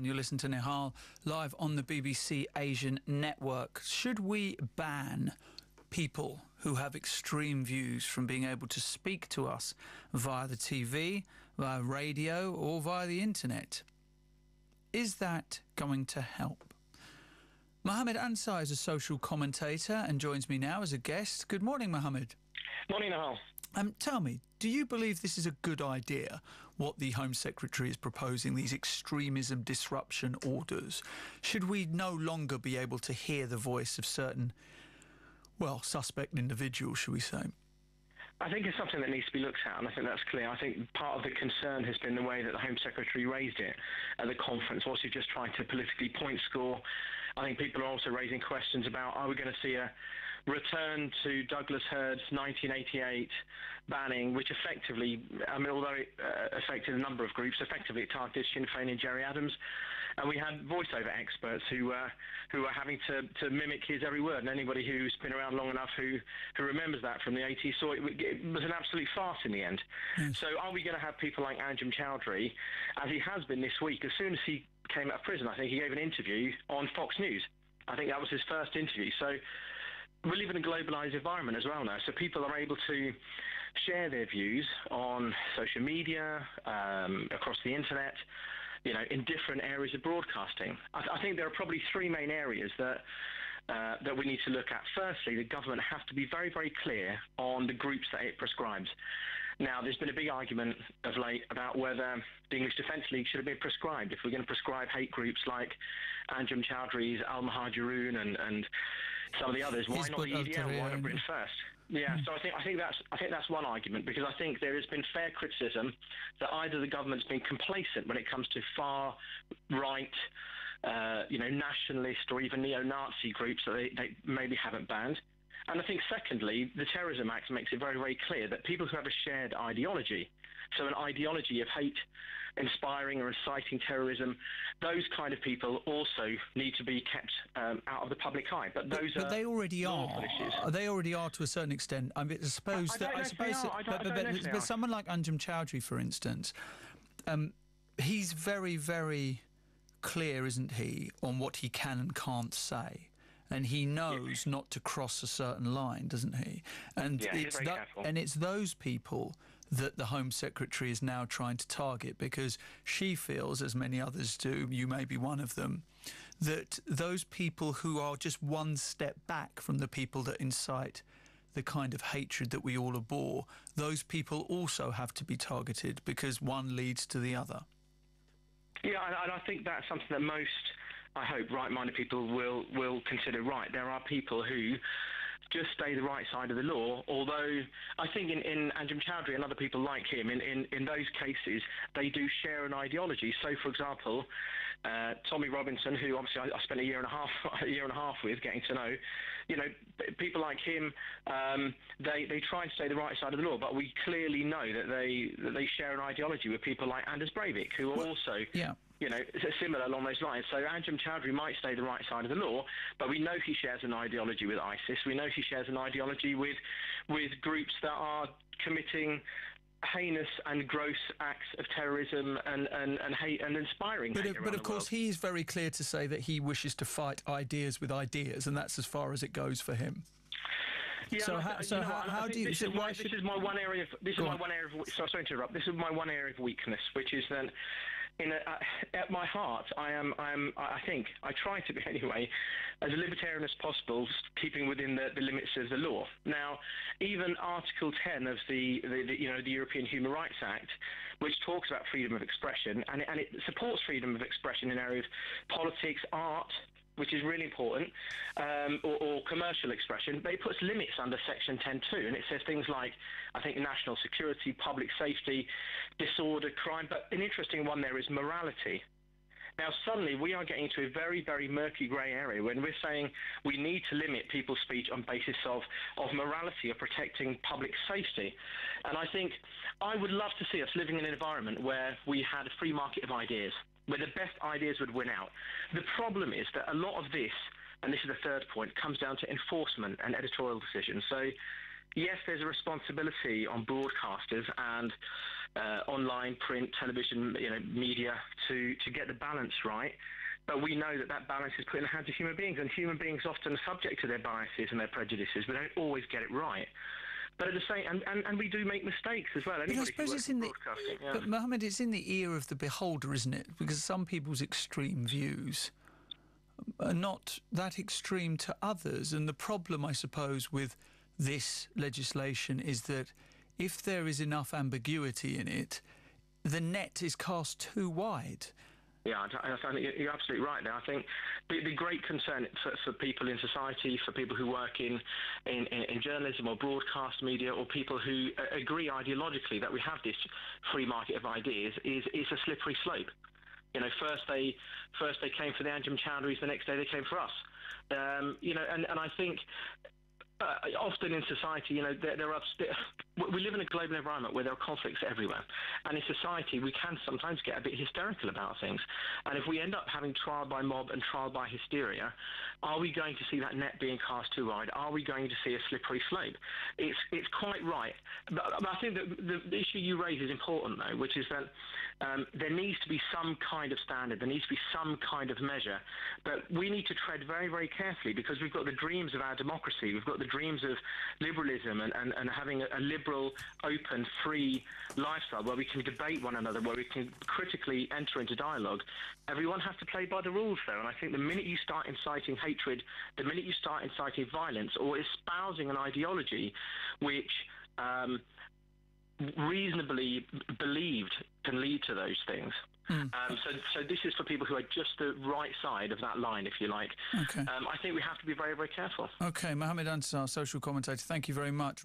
And you listen to Nihal live on the BBC Asian Network. Should we ban people who have extreme views from being able to speak to us via the TV, via radio or via the internet? Is that going to help? Mo Ansar is a social commentator and joins me now as a guest. Good morning, Mohammed. Morning, Nihal. Tell me, do you believe this is a good idea, what the Home Secretary is proposing, these extremism disruption orders? Should we no longer be able to hear the voice of certain, well, suspect individuals, shall we say? I think it's something that needs to be looked at, and I think that's clear. I think part of the concern has been the way that the Home Secretary raised it at the conference, also just trying to politically point score. I think people are also raising questions about, are we going to see a return to Douglas Hurd's 1988 banning, which effectively, I mean, although it affected a number of groups, effectively it targeted Sinn Féin and Gerry Adams. And we had voiceover experts who were having to mimic his every word. And anybody who's been around long enough who remembers that from the 80s saw it was an absolute farce in the end. Yes. So are we going to have people like Anjem Choudary, as he has been this week, as soon as he came out of prison, I think he gave an interview on Fox News. I think that was his first interview. So we live in a globalised environment as well now, so people are able to share their views on social media, across the internet, you know, in different areas of broadcasting. I think there are probably three main areas that we need to look at. Firstly, the government has to be very, very clear on the groups that it prescribes. Now, there's been a big argument of late about whether the English Defence League should have been prescribed. If we're going to prescribe hate groups like Anjem Chowdary's Al Muhajiroon and some of the others, why not the EDL? Why not Britain First? Yeah, so I think that's one argument, because I think there has been fair criticism that either the government's been complacent when it comes to far right, nationalist or even neo-Nazi groups that they maybe haven't banned. And I think, secondly, the Terrorism Act makes it very, very clear that people who have a shared ideology, so an ideology of hate, inspiring or inciting terrorism, those kind of people also need to be kept out of the public eye. But they already are. Issues. They already are to a certain extent. I mean, but someone like Anjem Choudary, for instance, he's very, very clear, isn't he, on what he can and can't say. And he knows not to cross a certain line, doesn't he? And it's those people that the Home Secretary is now trying to target, because she feels, as many others do, you may be one of them, that those people who are just one step back from the people that incite the kind of hatred that we all abhor, those people also have to be targeted, because one leads to the other. Yeah, and I think that's something that most, I hope, right-minded people will consider right. There are people who just stay the right side of the law, although I think in Anjem Choudary and other people like him, in those cases, they do share an ideology. So, for example, Tommy Robinson, who obviously I spent a year and a half with, getting to know, people like him, they try and stay the right side of the law, but we clearly know that they share an ideology with people like Anders Breivik, who are also... Yeah. Similar along those lines. So Anjem Choudary might stay the right side of the law, but we know he shares an ideology with ISIS. We know he shares an ideology with groups that are committing heinous and gross acts of terrorism and hate and inspiring hate around the world. But of course, he is very clear to say that he wishes to fight ideas with ideas, and that's as far as it goes for him. Yeah, how do you? This is my one area sorry to interrupt. This is my one area of weakness, which is that at my heart, I think I try to be anyway, as libertarian as possible, keeping within the limits of the law. Now, even Article 10 of the European Human Rights Act, which talks about freedom of expression, and it supports freedom of expression in areas of politics, art, which is really important, or commercial expression, but it puts limits under Section 10.2, and it says things like, I think, national security, public safety, disorder, crime, but an interesting one there is morality. Now, suddenly, we are getting into a very, very murky grey area when we're saying we need to limit people's speech on basis of morality, of protecting public safety. And I think I would love to see us living in an environment where we had a free market of ideas, where the best ideas would win out. The problem is that a lot of this, and this is the third point, comes down to enforcement and editorial decisions. So yes, there's a responsibility on broadcasters and online, print, television, media to get the balance right. But we know that balance is put in the hands of human beings, and human beings often are subject to their biases and their prejudices. We don't always get it right. But at the same, and we do make mistakes as well. But I suppose it's in broadcasting. But Mohammed, it's in the ear of the beholder, isn't it? Because some people's extreme views are not that extreme to others. And the problem, I suppose, with this legislation is that if there is enough ambiguity in it, the net is cast too wide. Yeah, I think you're absolutely right there. I think the great concern for people in society, for people who work in journalism or broadcast media, or people who agree ideologically that we have this free market of ideas, is a slippery slope. First they came for the Anjem Chowdhuries, the next day they came for us. And I think often in society, we live in a global environment where there are conflicts everywhere. And in society, we can sometimes get a bit hysterical about things. And if we end up having trial by mob and trial by hysteria, are we going to see that net being cast too wide? Are we going to see a slippery slope? It's quite right. But I think that the issue you raise is important, though, which is that there needs to be some kind of standard. There needs to be some kind of measure. But we need to tread very, very carefully, because we've got the dreams of our democracy. We've got the dreams of liberalism and having a liberal, open, free lifestyle where we can debate one another, where we can critically enter into dialogue. Everyone has to play by the rules, though. And I think the minute you start inciting hatred, the minute you start inciting violence or espousing an ideology which reasonably believed can lead to those things. So this is for people who are just the right side of that line, if you like. Okay. I think we have to be very, very careful. Okay, Mo Ansar, social commentator, thank you very much.